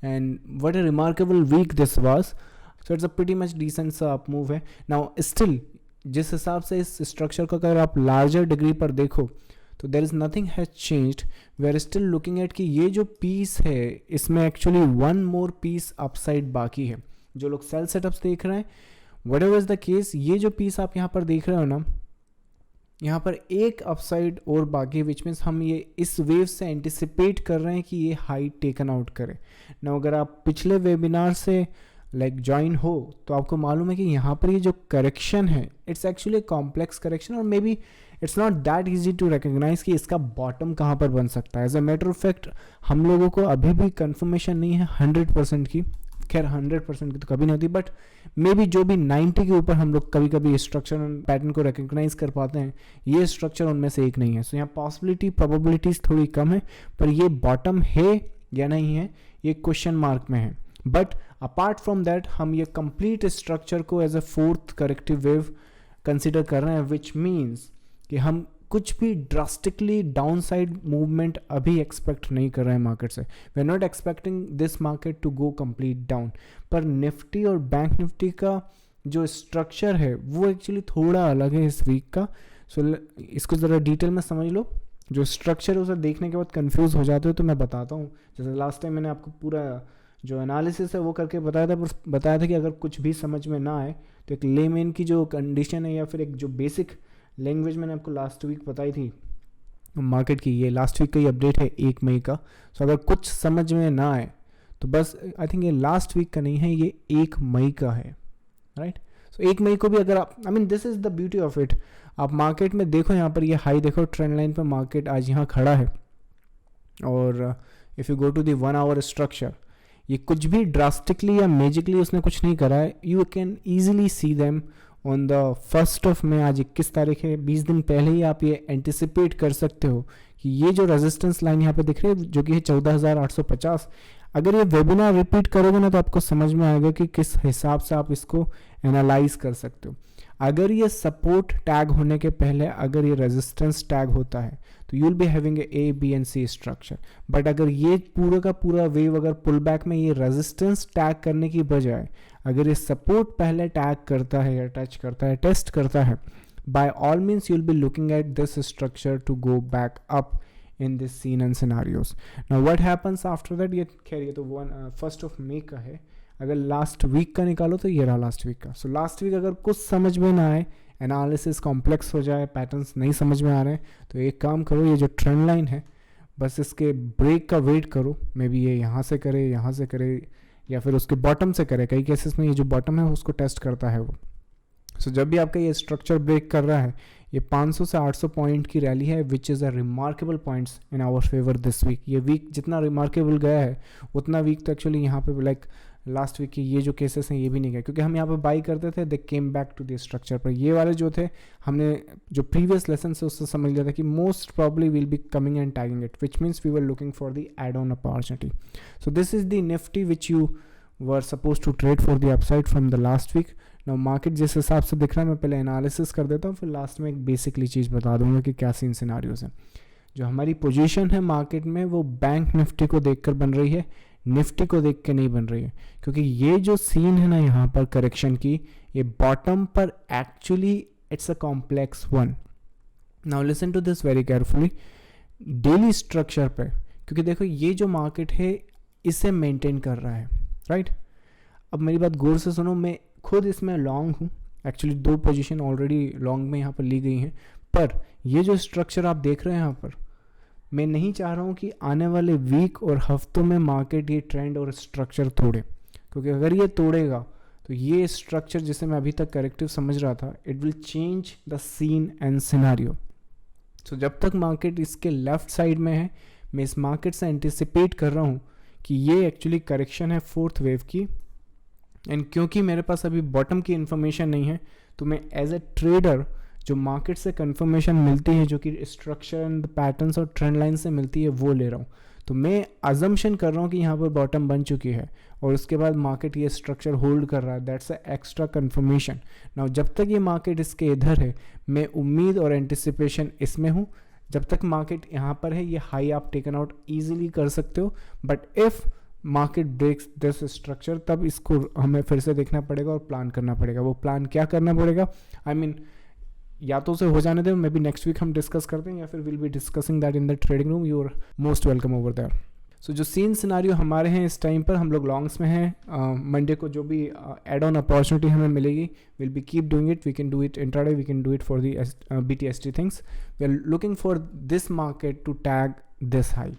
and what a remarkable week this was. So it's a pretty much decent सा up move है. Now still जिस हिसाब से इस स्ट्रक्चर को अगर आप लार्जर डिग्री पर देखो तो there is nothing has changed. We are still looking at कि ये जो पीस है इसमें actually one more piece upside बाकी है. जो लोग सेल सेटअप्स देख रहे हैं, whatever is the case, ये जो पीस आप यहाँ पर देख रहे हो ना, यहाँ पर एक अपसाइड और बाकी, विच मीन्स हम ये इस वेव से एंटिसिपेट कर रहे हैं कि ये हाई टेकन आउट करे ना. अगर आप पिछले वेबिनार से लाइक ज्वाइन हो तो आपको मालूम है कि यहाँ पर ये जो करेक्शन है इट्स एक्चुअली कॉम्प्लेक्स करेक्शन, और may be it's not that easy to recognise कि इसका बॉटम कहाँ पर बन सकता है. As a matter of fact हम लोगों को अभी भी कंफर्मेशन नहीं है 100% की. खैर 100% की तो कभी नहीं होती, बट मे बी जो भी 90 के ऊपर हम लोग कभी कभी स्ट्रक्चर पैटर्न को रिकग्नाइज कर पाते हैं, ये स्ट्रक्चर उनमें से एक नहीं है. सो यहाँ पॉसिबिलिटी प्रोबेबिलिटीज थोड़ी कम है, पर ये बॉटम है या नहीं है ये क्वेश्चन मार्क में है. बट अपार्ट फ्रॉम दैट हम ये कंप्लीट स्ट्रक्चर को as a fourth corrective wave consider कर रहे हैं, विच मीन्स कि हम कुछ भी ड्रास्टिकली डाउन साइड मूवमेंट अभी एक्सपेक्ट नहीं कर रहे हैं मार्केट से. We are not expecting this market to go complete down. पर निफ्टी और बैंक निफ्टी का जो स्ट्रक्चर है वो एक्चुअली थोड़ा अलग है इस वीक का. सो इसको ज़रा डिटेल में समझ लो. जो स्ट्रक्चर है उसे देखने के बाद कंफ्यूज हो जाते हो तो मैं बताता हूँ. जैसे लास्ट टाइम मैंने आपको पूरा जो एनालिसिस है वो करके बताया था कि अगर कुछ भी समझ में ना आए तो एक लेमेन की जो कंडीशन है या फिर एक जो बेसिक लैंग्वेज मैंने आपको लास्ट वीक बताई थी मार्केट की, ये लास्ट वीक का ही अपडेट है 1 मई का. सो अगर कुछ समझ में ना आए तो बस आई थिंक ये लास्ट वीक का नहीं है, ये 1 मई का है, राइट. सो 1 मई को भी अगर आप, I mean this is the beauty of it. आप मार्केट में देखो, यहाँ पर ये हाई देखो, ट्रेंड लाइन पर मार्केट आज यहाँ खड़ा है, और if you go to the 1 hour structure, ये कुछ भी ड्रास्टिकली या मेजिकली उसने कुछ नहीं करा है. You can easily see them on the 1 मई. आज 21 तारीख है, 20 दिन पहले ही आप ये एंटिसिपेट कर सकते हो कि ये जो रेजिस्टेंस लाइन यहाँ पे दिख रही है जो कि है 14,850, अगर ये वेबिनार रिपीट करोगे ना तो आपको समझ में आएगा कि किस हिसाब से आप इसको एनालाइज कर सकते हो. अगर ये सपोर्ट टैग होने के पहले अगर ये रेजिस्टेंस टैग होता है तो you will be having A B and C structure. But अगर ये पूरा का पूरा वेव अगर पुल बैक में ये रेजिस्टेंस टैग करने की बजाय अगर ये सपोर्ट पहले टैग करता है या टच करता है, टेस्ट करता है, by all means you will be looking at this structure to go back up in this scene and scenarios. Now what happens after that, ये खैर ये तो 1 मई का है. अगर लास्ट वीक का निकालो तो ये रहा लास्ट वीक का. सो लास्ट वीक अगर कुछ समझ में ना आए, एनालिसिस कॉम्प्लेक्स हो जाए, पैटर्न्स नहीं समझ में आ रहे हैं, तो एक काम करो, ये जो ट्रेंड लाइन है बस इसके ब्रेक का वेट करो. मे बी ये यहाँ से करे, यहाँ से करे, या फिर उसके बॉटम से करे. कई केसेस में ये जो बॉटम है उसको टेस्ट करता है वो. सो जब भी आपका ये स्ट्रक्चर ब्रेक कर रहा है, ये 500 से 800 पॉइंट की रैली है, which is a remarkable points in our favour this week. ये वीक जितना रिमार्केबल गया है उतना वीक तो एक्चुअली यहाँ पे लाइक लास्ट वीक के ये जो केसेस हैं ये भी नहीं गए, क्योंकि हम यहाँ पे बाई करते थे, they came back to the structure. पर ये वाले जो थे हमने जो प्रीवियस लेसन से उससे समझ लिया था कि most probably will be coming and tagging it, which means we were looking for the add on opportunity. So this is the Nifty which you were suppose to trade for the upside from the last week. Now market जिस हिसाब से दिख रहा है, मैं पहले analysis कर देता हूँ, फिर लास्ट में एक बेसिकली चीज़ बता दूंगा कि क्या सीन सिनारियोज हैं. जो हमारी पोजीशन है मार्केट में वो बैंक निफ्टी को देखकर बन रही है, निफ्टी को देख के नहीं बन रही है, क्योंकि ये जो सीन है ना यहाँ पर करेक्शन की, ये बॉटम पर actually it's a complex one. Now listen to this very carefully. Daily structure पे, क्योंकि देखो ये जो मार्केट है इसे मेंटेन कर रहा है, राइट. अब मेरी बात गौर से सुनो, मैं खुद इसमें लॉन्ग हूँ, एक्चुअली 2 पोजीशन ऑलरेडी लॉन्ग में यहाँ पर ली गई हैं. पर ये जो स्ट्रक्चर आप देख रहे हैं यहाँ पर, मैं नहीं चाह रहा हूँ कि आने वाले वीक और हफ्तों में मार्केट ये ट्रेंड और स्ट्रक्चर तोड़े, क्योंकि अगर ये तोड़ेगा तो ये स्ट्रक्चर जिसे मैं अभी तक करेक्टिव समझ रहा था, it will change the scene and scenario. So जब तक मार्केट इसके लेफ्ट साइड में है, मैं इस मार्केट से एंटिसिपेट कर रहा हूँ कि ये एक्चुअली करेक्शन है 4th वेव की. एंड क्योंकि मेरे पास अभी बॉटम की इन्फॉर्मेशन नहीं है, तो मैं एज ए ट्रेडर जो मार्केट से कंफर्मेशन मिलती है, जो कि स्ट्रक्चर एंड पैटर्न्स और ट्रेंड लाइन से मिलती है, वो ले रहा हूँ. तो मैं अजम्पशन कर रहा हूँ कि यहाँ पर बॉटम बन चुकी है और उसके बाद मार्केट ये स्ट्रक्चर होल्ड कर रहा है. That's a extra confirmation. Now जब तक ये मार्केट इसके इधर है, मैं उम्मीद और एंटिसिपेशन इसमें हूँ. जब तक मार्केट यहाँ पर है, ये हाई आप टेकन आउट ईजिली कर सकते हो. But if market breaks this structure, तब इसको हमें फिर से देखना पड़ेगा और प्लान करना पड़ेगा। वो प्लान क्या करना पड़ेगा, आई मीन या तो उसे हो जाने दें, मे बी नेक्स्ट वीक हम डिस्कस करते हैं, या फिर will be discussing that in the trading room. You are most welcome over there. So जो सीन सिनारियो हमारे हैं इस टाइम पर, हम लोग लॉन्ग्स में हैं। मंडे को जो भी एड ऑन अपॉर्चुनिटी हमें मिलेगी, will be keep doing it. We can do it intraday, we can do it for the BTST things. We are looking for this market to tag this high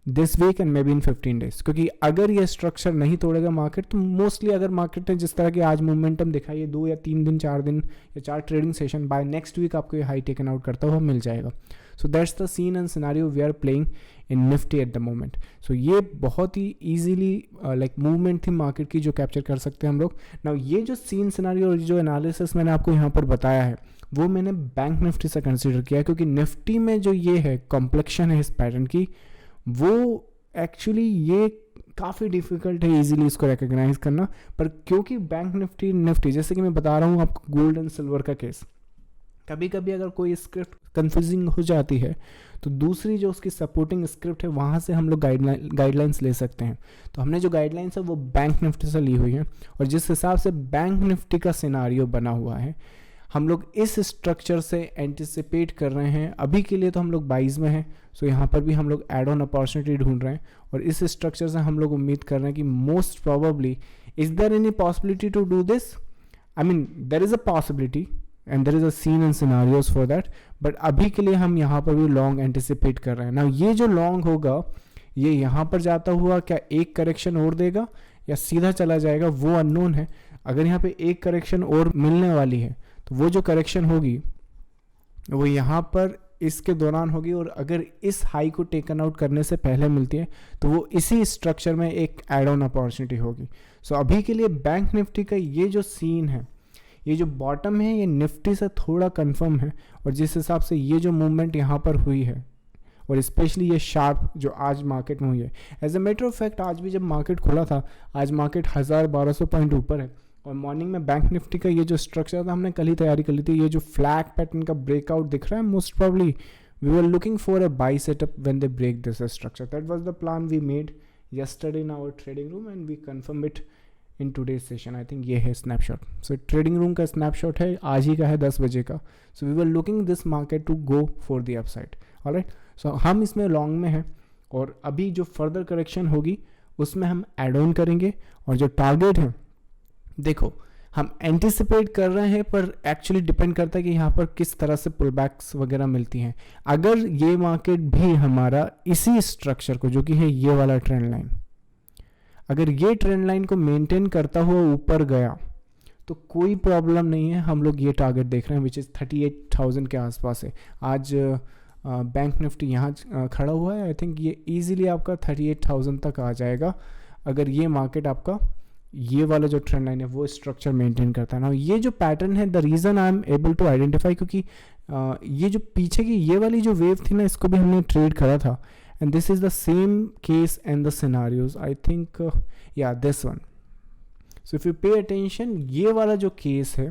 this week and may be in 15 days, क्योंकि अगर ये structure नहीं तोड़ेगा market, तो mostly अगर market ने जिस तरह की आज मोमेंटम दिखाई है 2 या 3 दिन 4 दिन या 4 trading session, by next week आपको ये हाई टेकन आउट करता हुआ मिल जाएगा। So that's the scene and scenario we are playing in Nifty at the moment. So ये बहुत ही ईजिली लाइक मूवमेंट थी मार्केट की जो कैप्चर कर सकते हैं हम लोग। नाउ ये जो सीन सिनारियो और जो एनालिसिस मैंने आपको यहाँ पर बताया है, वो मैंने बैंक निफ्टी से कंसिडर किया, क्योंकि निफ्टी में जो ये है कॉम्प्लेक्शन है इस पैटर्न की, वो एक्चुअली ये काफ़ी डिफिकल्ट है इजीली इसको रिकग्नाइज करना। पर क्योंकि बैंक निफ्टी जैसे कि मैं बता रहा हूँ आपको गोल्ड एंड सिल्वर का केस, कभी कभी अगर कोई स्क्रिप्ट कंफ्यूजिंग हो जाती है तो दूसरी जो उसकी सपोर्टिंग स्क्रिप्ट है वहाँ से हम लोग गाइडलाइंस ले सकते हैं। तो हमने जो गाइडलाइंस है वो बैंक निफ्टी से ली हुई है, और जिस हिसाब से बैंक निफ्टी का सिनारियो बना हुआ है, हम लोग इस स्ट्रक्चर से एंटिसिपेट कर रहे हैं। अभी के लिए तो हम लोग 22 में हैं, सो यहाँ पर भी हम लोग एड ऑन अपॉर्चुनिटी ढूंढ रहे हैं, और इस स्ट्रक्चर से हम लोग उम्मीद कर रहे हैं कि most probably, is there any possibility to do this, I mean there is a possibility and there is a scene and scenarios for that, but अभी के लिए हम यहाँ पर भी लॉन्ग एंटिसिपेट कर रहे हैं ना। ये जो लॉन्ग होगा ये यहाँ पर जाता हुआ क्या एक करेक्शन और देगा या सीधा चला जाएगा, वो अननोन है। अगर यहाँ पे एक करेक्शन और मिलने वाली है तो वो जो करेक्शन होगी वो यहाँ पर इसके दौरान होगी, और अगर इस हाई को टेकन आउट करने से पहले मिलती है तो वो इसी स्ट्रक्चर में एक एड ऑन अपॉर्चुनिटी होगी। सो अभी के लिए बैंक निफ्टी का ये जो सीन है, ये जो बॉटम है, ये निफ्टी से थोड़ा कंफर्म है, और जिस हिसाब से ये जो मूवमेंट यहाँ पर हुई है, और स्पेशली ये शार्प जो आज मार्केट में हुई है, as a matter of fact आज भी जब मार्केट खुला था, आज मार्केट 1000-1200 पॉइंट ऊपर है, और मॉर्निंग में बैंक निफ्टी का ये जो स्ट्रक्चर था हमने कल ही तैयारी कर ली थी। ये जो फ्लैग पैटर्न का ब्रेकआउट दिख रहा है, most probably we were looking for a buy setup when they break this structure. That was the plan we made yesterday in our trading room and we confirm it in today's session. I think ये है snapshot. So trading room का snapshot है, आज ही का है 10 बजे का। So we were looking this market to go for the upside. Alright, so हम इसमें लॉन्ग में हैं, और अभी जो फर्दर करेक्शन होगी उसमें हम एड ऑन करेंगे, और जो टारगेट है देखो हम एंटिसिपेट कर रहे हैं, पर एक्चुअली डिपेंड करता है कि यहाँ पर किस तरह से पुल बैक्स वगैरह मिलती हैं। अगर ये मार्केट भी हमारा इसी स्ट्रक्चर को, जो कि है ये वाला ट्रेंड लाइन, अगर ये ट्रेंड लाइन को मेंटेन करता हुआ ऊपर गया तो कोई प्रॉब्लम नहीं है। हम लोग ये टारगेट देख रहे हैं विच इज़ 38,000 के आसपास है। आज बैंक निफ्टी यहाँ खड़ा हुआ है, आई थिंक ये इजीली आपका 38,000 तक आ जाएगा, अगर ये मार्केट आपका ये वाला जो ट्रेंड लाइन है वो स्ट्रक्चर मेंटेन करता है ना। ये जो पैटर्न है, the reason I am able to identify, क्योंकि ये जो पीछे की ये वाली जो वेव थी ना, इसको भी हमने ट्रेड करा था, and this is the same case and the scenarios, I think या this one. So if you pay attention, ये वाला जो केस है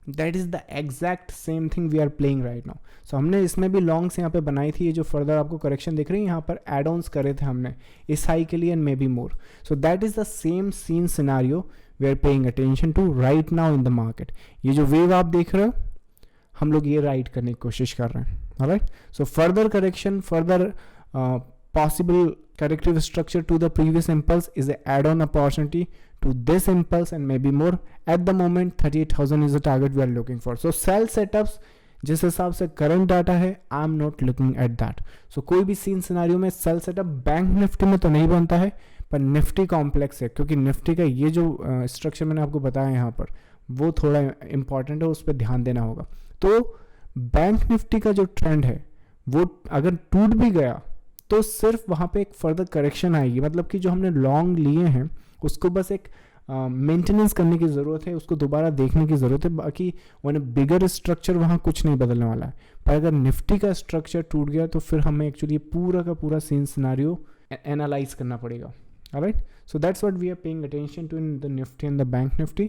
that is the exact same thing we are playing right now. So हमने इसमें भी longs यहाँ पे बनाई थी, ये जो फर्दर आपको करेक्शन दिख रही है यहाँ पर एड ऑन्स करे थे हमने इस हाई के लिए and may be more. So that is the same scene scenario we are paying attention to right now in the market. ये जो वेव आप देख रहे हो, हम लोग ये राइट करने की कोशिश कर रहे हैं। Alright, so further correction, further possible corrective structure to the previous impulse is a add-on opportunity to this impulse and maybe more. At the moment 38,000 is the target we are looking for. So sell setups जिस हिसाब से current data है, I am not looking at that. So कोई भी scene scenario में sell setup bank Nifty में तो नहीं बनता है, पर निफ्टी कॉम्प्लेक्स है, क्योंकि निफ्टी का ये जो स्ट्रक्चर मैंने आपको बताया यहाँ पर वो थोड़ा इंपॉर्टेंट है, उस पर ध्यान देना होगा। तो बैंक निफ्टी का जो ट्रेंड है वो अगर टूट भी गया तो सिर्फ वहाँ पे एक फर्दर करेक्शन आएगी, मतलब कि जो हमने लॉन्ग लिए हैं उसको बस एक मेंटेनेंस करने की ज़रूरत है, उसको दोबारा देखने की ज़रूरत है। बाकी वन बिगर स्ट्रक्चर वहाँ कुछ नहीं बदलने वाला है। पर अगर निफ्टी का स्ट्रक्चर टूट गया तो फिर हमें एक्चुअली पूरा का पूरा सीन सिनारियो एनालाइज करना पड़ेगा। Alright, so that's what we are paying attention to in the Nifty and the Bank Nifty.